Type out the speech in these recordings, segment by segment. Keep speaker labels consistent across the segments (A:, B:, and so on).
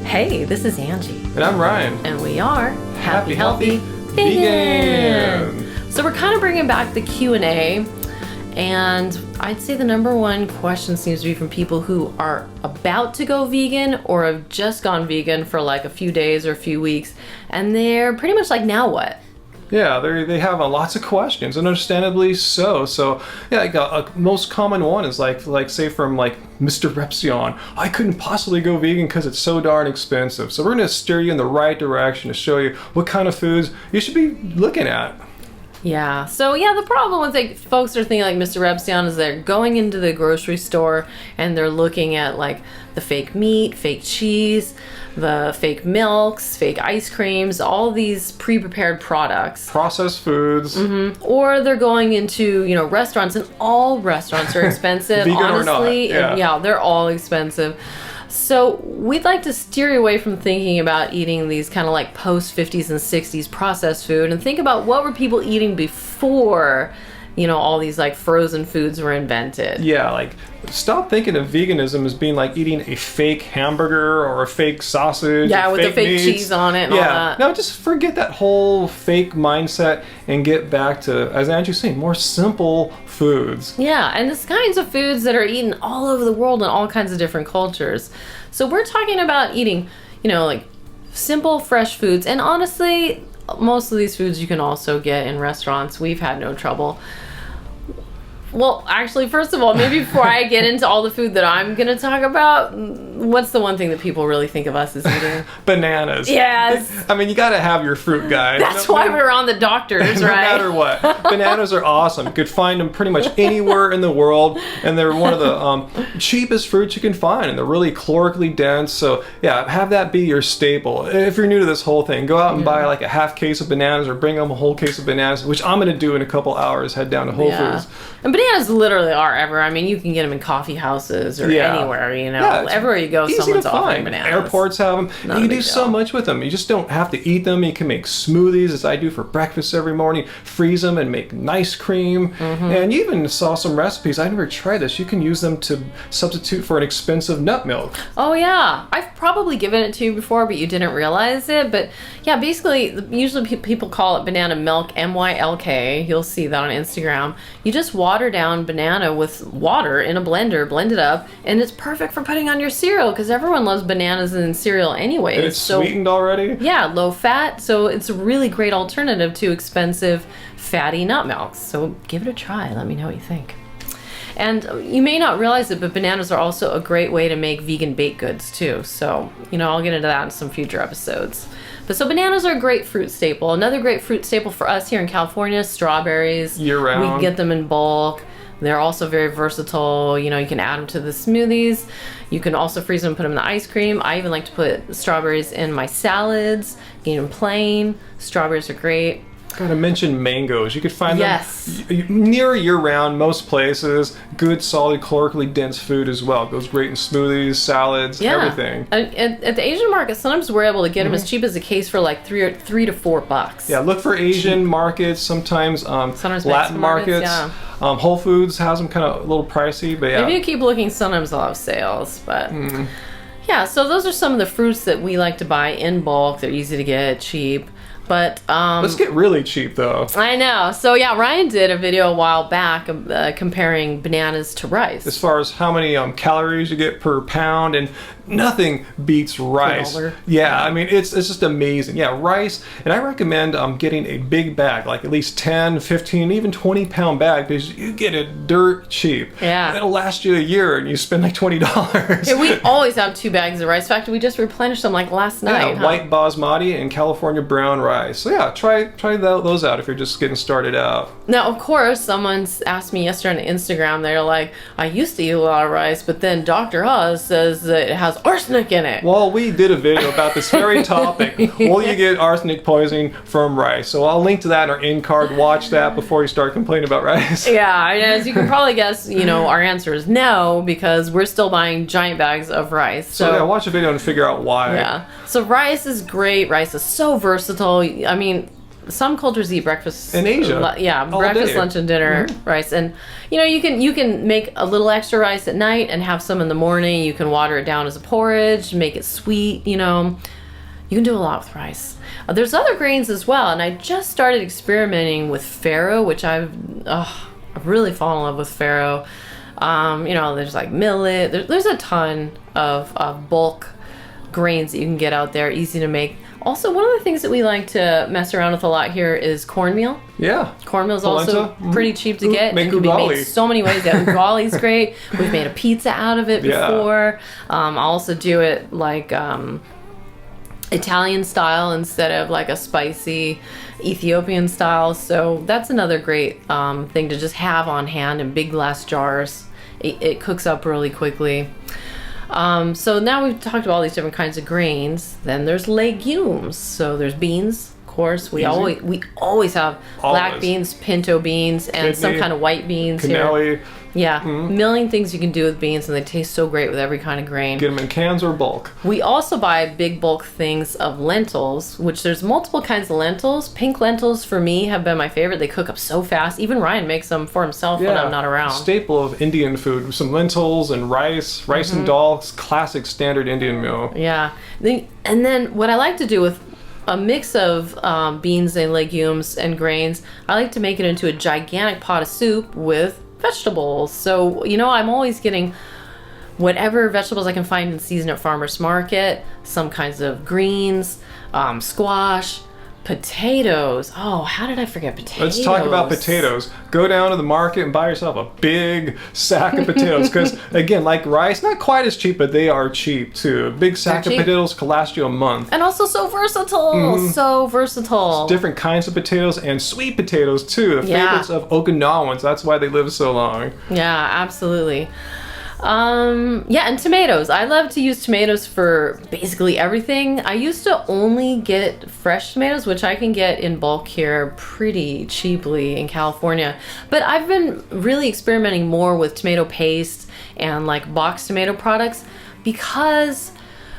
A: Hey, this is Angie.
B: And I'm Ryan.
A: And we are
B: Happy Healthy Vegan.
A: So we're kind of bringing back the Q&A. And I'd say the number one question seems to be from people who are about to go vegan or have just gone vegan for like a few days or a few weeks. And they're pretty much like, now what?
B: Yeah, they have lots of questions, and understandably so. So, yeah, like a most common one is like say from like Mr. Repsion, I couldn't possibly go vegan because it's so darn expensive. So we're going to steer you in the right direction to show you what kind of foods you should be looking at.
A: Yeah. So yeah, the problem with like folks are thinking like Mr. Repsion is they're going into the grocery store and they're looking at like the fake meat, fake cheese, the fake milks, fake ice creams, all these pre-prepared products.
B: Processed foods.
A: Mm-hmm. Or they're going into, restaurants, and all restaurants are expensive.
B: Vegan
A: honestly.
B: or not. Yeah.
A: And they're all expensive. So we'd like to steer you away from thinking about eating these kind of like post-50s and 60s processed food and think about what were people eating before, all these like frozen foods were invented.
B: Yeah, like stop thinking of veganism as being like eating a fake hamburger or a fake sausage.
A: Yeah, with the fake
B: meats.
A: cheese on it and all that.
B: No, just forget that whole fake mindset and get back to, as Angie's saying, more simple foods.
A: Yeah, and it's kinds of foods that are eaten all over the world in all kinds of different cultures. So we're talking about eating, like simple, fresh foods. And honestly, most of these foods you can also get in restaurants. We've had no trouble. Well, actually, first of all, maybe before I get into all the food that I'm going to talk about, what's the one thing that people really think of us as eating?
B: Bananas.
A: Yes.
B: I mean, you got to have your fruit, guys.
A: That's why we're on the doctors, right?
B: No matter what. Bananas are awesome. You could find them pretty much anywhere in the world, and they're one of the cheapest fruits you can find, and they're really calorically dense. So, yeah, have that be your staple. If you're new to this whole thing, go out and buy like a half case of bananas or bring them a whole case of bananas, which I'm going to do in a couple hours, head down to Whole Foods.
A: And bananas literally are everywhere. I mean, you can get them in coffee houses or anywhere, everywhere you go, someone's offering bananas.
B: Airports have them. You can do so much with them. You just don't have to eat them. You can make smoothies, as I do for breakfast every morning, freeze them and make nice cream. Mm-hmm. And you even saw some recipes. I never tried this. You can use them to substitute for an expensive nut milk.
A: Oh, yeah. I've probably given it to you before, but you didn't realize it. But yeah, basically, usually people call it banana milk, MYLK. You'll see that on Instagram. You just water down banana with water in a blender, blend it up, and it's perfect for putting on your cereal because everyone loves bananas in cereal anyway.
B: And it's sweetened already?
A: Yeah, low fat, so it's a really great alternative to expensive fatty nut milks. So give it a try. Let me know what you think. And you may not realize it, but bananas are also a great way to make vegan baked goods too. So, I'll get into that in some future episodes. But so bananas are a great fruit staple. Another great fruit staple for us here in California is strawberries.
B: Year round.
A: We can get them in bulk. They're also very versatile. You can add them to the smoothies. You can also freeze them and put them in the ice cream. I even like to put strawberries in my salads. You can eat them plain. Strawberries are great.
B: Gotta mention mangoes. You could find them near year-round, most places. Good, solid, calorically dense food as well. Goes great in smoothies, salads, everything.
A: At the Asian market, sometimes we're able to get them as cheap as a case for like $3 to $4.
B: Yeah, look for Asian markets. Sometimes Latin markets.
A: Yeah.
B: Whole Foods has them kind of a little pricey, but yeah.
A: If you keep looking, sometimes they'll have sales, but. Yeah, so those are some of the fruits that we like to buy in bulk. They're easy to get, cheap. But
B: let's get really cheap though.
A: I know. So yeah, Ryan did a video a while back comparing bananas to rice.
B: As far as how many calories you get per pound, and nothing beats rice. Yeah, I mean it's just amazing. Yeah, rice, and I recommend getting a big bag, like at least 10, 15, even 20 pound bag, because you get it dirt cheap.
A: Yeah.
B: It'll last you a year and you spend like $20.
A: Yeah, we always have 2 bags of rice. In fact, we just replenished them like last night.
B: Yeah, white basmati and California brown rice. So yeah, try those out if you're just getting started out.
A: Now, of course, someone asked me yesterday on Instagram, they're like, I used to eat a lot of rice, but then Dr. Oz says that it has arsenic in it.
B: Well, we did a video about this very topic. Will you get arsenic poisoning from rice? So I'll link to that in our end card. Watch that before you start complaining about rice.
A: Yeah, as you can probably guess, our answer is no, because we're still buying giant bags of rice.
B: So yeah, watch the video and figure out why.
A: Yeah. So rice is great. Rice is so versatile. I mean, some cultures eat breakfast
B: In Asia, all
A: breakfast,
B: day.
A: lunch, and dinner rice. And you can make a little extra rice at night and have some in the morning. You can water it down as a porridge, make it sweet. You can do a lot with rice. There's other grains as well, and I just started experimenting with farro, which I've really fallen in love with farro. There's like millet. There's a ton of bulk grains that you can get out there, easy to make. Also, one of the things that we like to mess around with a lot here is cornmeal.
B: Yeah.
A: Cornmeal is also pretty cheap to get. It can be made so many ways. Yeah, ugali is great. We've made a pizza out of it before. I also do it like Italian style instead of like a spicy Ethiopian style. So that's another great thing to just have on hand in big glass jars. It cooks up really quickly. So now we've talked about all these different kinds of grains. Then there's legumes. So there's beans, of course. We always have black beans, pinto beans, and some kind of white beans
B: cannelli.
A: here. Yeah, million things you can do with beans, and they taste so great with every kind of grain.
B: Get them in cans or bulk.
A: We also buy big bulk things of lentils, which there's multiple kinds of lentils. Pink lentils for me have been my favorite. They cook up so fast. Even Ryan makes them for himself when I'm not around.
B: Staple of Indian food. Some lentils and rice and dal, classic standard Indian meal.
A: Yeah. And then what I like to do with a mix of beans and legumes and grains, I like to make it into a gigantic pot of soup with vegetables. So, I'm always getting whatever vegetables I can find in season at farmer's market, some kinds of greens, squash, potatoes. Oh, how did I forget potatoes?
B: Let's talk about potatoes. Go down to the market and buy yourself a big sack of potatoes. Because, again, like rice, not quite as cheap, but they are cheap too. A big sack of potatoes can last you a month.
A: And also so versatile. So versatile.
B: It's different kinds of potatoes and sweet potatoes too. The favorites of Okinawans. That's why they live so long.
A: Yeah, absolutely. And tomatoes. I love to use tomatoes for basically everything. I used to only get fresh tomatoes, which I can get in bulk here pretty cheaply in California. But I've been really experimenting more with tomato paste and like boxed tomato products, because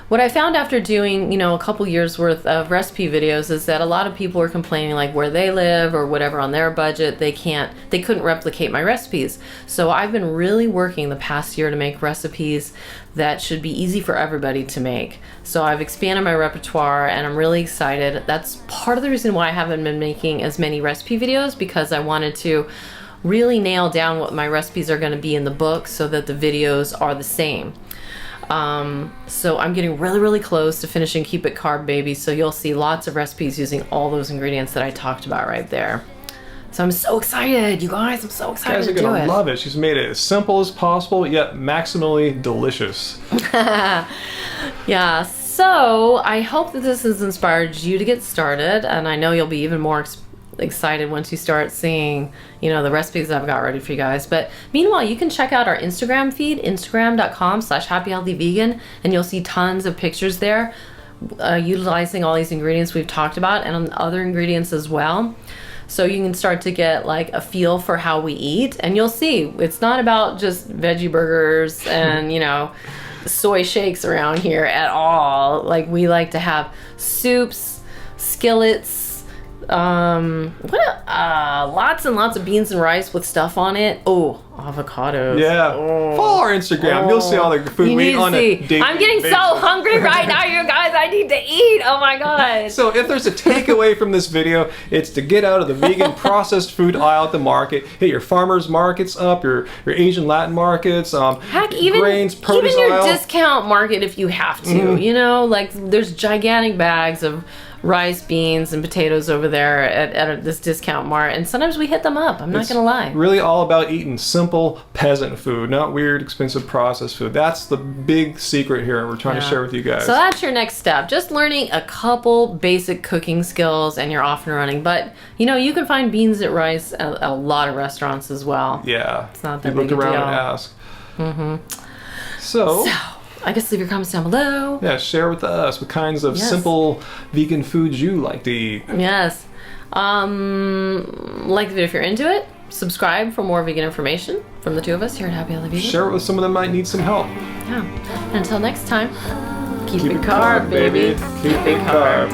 A: what I found after doing, a couple years worth of recipe videos is that a lot of people are complaining like where they live or whatever on their budget, they couldn't replicate my recipes. So I've been really working the past year to make recipes that should be easy for everybody to make. So I've expanded my repertoire and I'm really excited. That's part of the reason why I haven't been making as many recipe videos, because I wanted to really nail down what my recipes are going to be in the book so that the videos are the same. So I'm getting really, really close to finishing Keep It Carb Baby. So you'll see lots of recipes using all those ingredients that I talked about right there. So I'm so excited, you guys. I'm so excited to do it.
B: You guys are going to love it. She's made it as simple as possible, yet maximally delicious.
A: Yeah, so I hope that this has inspired you to get started. And I know you'll be even more excited once you start seeing, the recipes I've got ready for you guys. But meanwhile, you can check out our Instagram feed, instagram.com/happyhealthyvegan, and you'll see tons of pictures there utilizing all these ingredients we've talked about and other ingredients as well. So you can start to get like a feel for how we eat, and you'll see it's not about just veggie burgers and, soy shakes around here at all. Like, we like to have soups, skillets, lots and lots of beans and rice with stuff on it. Oh, avocados.
B: Yeah. Follow our Instagram. You'll see all the food we eat on a daily
A: I'm getting
B: basis.
A: so hungry right now, you guys. I need to eat. Oh my god.
B: So if there's a takeaway from this video, it's to get out of the vegan processed food aisle at the market. Hit your farmers markets up, your Asian Latin markets,
A: heck, even
B: grains, produce
A: even your
B: aisle.
A: Discount market if you have to. Like there's gigantic bags of rice, beans, and potatoes over there at this discount mart, and sometimes we hit them up. I'm not gonna lie.
B: Really all about eating simple peasant food, not weird, expensive processed food. That's the big secret here we're trying to share with you guys.
A: So that's your next step. Just learning a couple basic cooking skills and you're off and running. But, you can find beans at rice at a lot of restaurants as well.
B: Yeah.
A: It's not that
B: you
A: big a
B: look around
A: deal.
B: and ask. So,
A: I guess leave your comments down below.
B: Yeah, share with us what kinds of simple vegan foods you like to eat.
A: Yes. Like the video if you're into it. Subscribe for more vegan information from the two of us here at Happy Healthy Vegan.
B: Share it with someone that might need some help.
A: Yeah. And until next time, keep it carb, baby.
B: Keep it carb.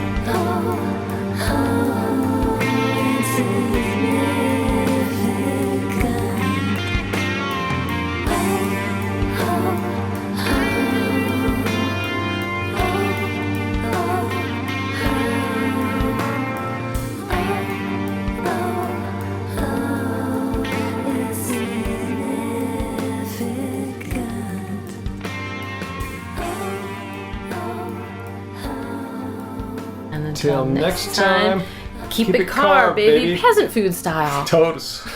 A: And until
B: Till
A: next
B: next
A: time,
B: time,
A: keep it carb, baby.
B: baby.
A: Peasant food style.
B: Totes.